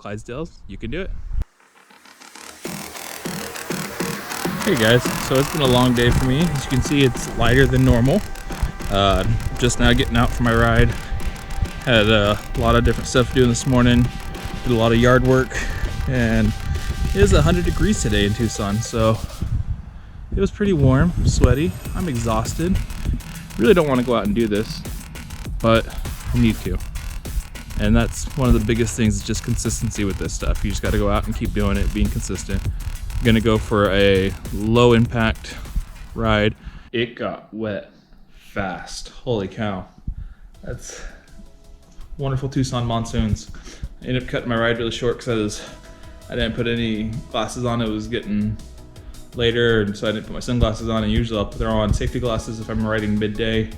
Clydesdales, you can do it. Hey guys, so it's been a long day for me. As you can see, it's lighter than normal. Just now getting out for my ride. Had a lot of different stuff to do this morning. Did a lot of yard work, and it is 100 degrees today in Tucson, so it was pretty warm, sweaty. I'm exhausted. Really don't want to go out and do this, but I need to. And that's one of the biggest things, is just consistency with this stuff. You just got to go out and keep doing it, being consistent. I'm gonna go for a low impact ride. It got wet fast. Holy cow. That's wonderful Tucson monsoons. I ended up cutting my ride really short because I didn't put any glasses on. It was getting later, and so I didn't put my sunglasses on. And usually I'll throw on safety glasses if I'm riding midday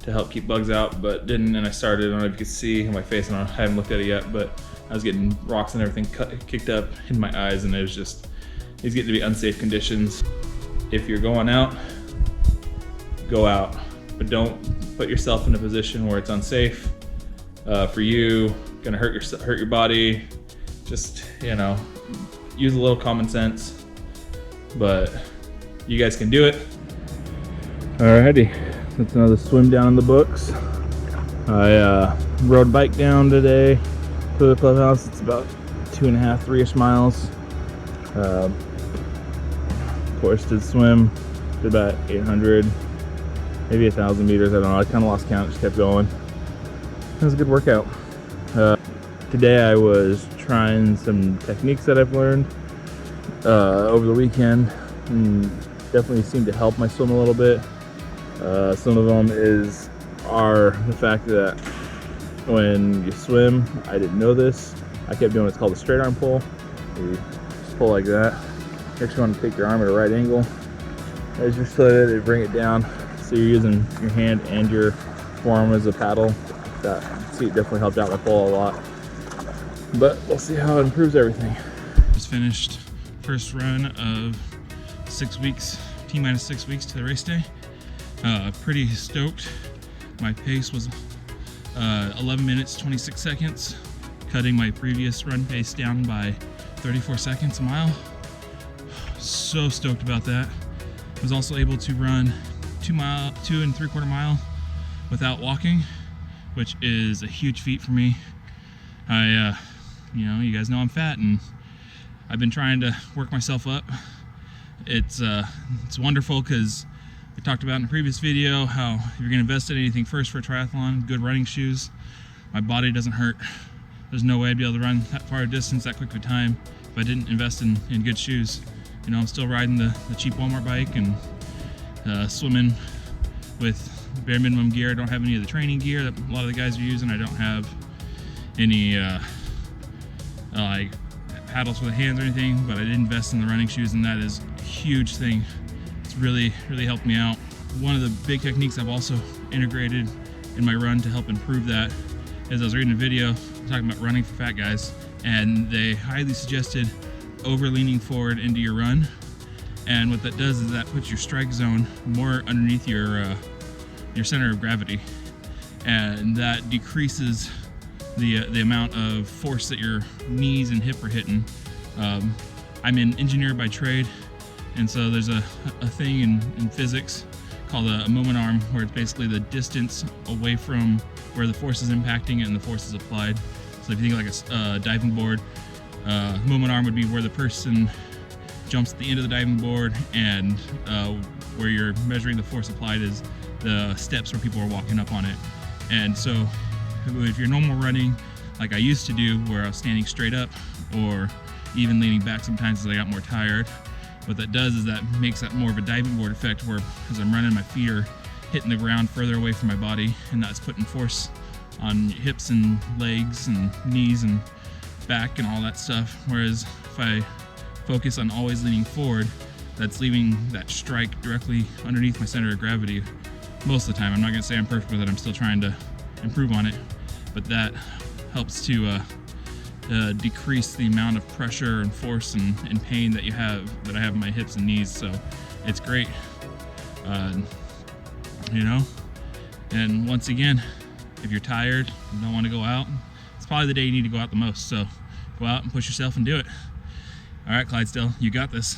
to help keep bugs out, but didn't, and I started. I don't know if you could see on my face, I haven't looked at it yet, but I was getting rocks and everything kicked up in my eyes, and it's getting to be unsafe conditions. If you're going out, go out, but don't put yourself in a position where it's unsafe for you, gonna hurt your body. Just, you know, use a little common sense, but you guys can do it. Alrighty, that's another swim down in the books. I rode bike down today to the clubhouse. It's about 2.5, 3-ish miles. Of course, did swim, did about 800, maybe 1,000 meters. I don't know, I kind of lost count, just kept going. It was a good workout. Today I was trying some techniques that I've learned over the weekend, and definitely seemed to help my swim a little bit. Some of them are the fact that when you swim, I didn't know this, I kept doing what's called a straight arm pull. You just pull like that. You actually want to take your arm at a right angle as you're slid it, bring it down. So you're using your hand and your forearm as a paddle. See, it definitely helped out my pull a lot. But we'll see how it improves everything. Just finished first run of 6 weeks, T-minus 6 weeks to the race day. Pretty stoked. My pace was 11 minutes, 26 seconds, cutting my previous run pace down by 34 seconds a mile. So stoked about that. I was also able to run 2 3/4 mile without walking, which is a huge feat for me. You guys know I'm fat, and I've been trying to work myself up. It's wonderful because I talked about in a previous video how if you're gonna invest in anything first for a triathlon, good running shoes. My body doesn't hurt. There's no way I'd be able to run that far a distance that quick of a time if I didn't invest in good shoes. You know, I'm still riding the cheap Walmart bike and swimming with bare minimum gear. I don't have any of the training gear that a lot of the guys are using. I don't have any like paddles for the hands or anything, but I did invest in the running shoes, and that is a huge thing. It's really helped me out. One of the big techniques I've also integrated in my run to help improve that is I was reading a video talking about running for fat guys, and they highly suggested over leaning forward into your run. And what that does is that puts your strike zone more underneath your center of gravity, and that decreases the amount of force that your knees and hip are hitting. I'm an engineer by trade, and so there's a thing in physics called a moment arm, where it's basically the distance away from where the force is impacting it and the force is applied. So if you think like a diving board, moment arm would be where the person jumps at the end of the diving board, and where you're measuring the force applied is the steps where people are walking up on it. And so if you're normal running like I used to do, where I was standing straight up or even leaning back sometimes as I got more tired, what that does is that makes that more of a diving board effect, where as I'm running, my feet are hitting the ground further away from my body, and that's putting force on hips and legs and knees and back and all that stuff. Whereas if I focus on always leaning forward, that's leaving that strike directly underneath my center of gravity most of the time. I'm not gonna say I'm perfect with it, I'm still trying to improve on it, but that helps to decrease the amount of pressure and force and pain that I have in my hips and knees. So it's great, you know. And once again, if you're tired and don't want to go out, it's probably the day you need to go out the most. So Go out and push yourself and do it. All right, Clydesdale, you got this.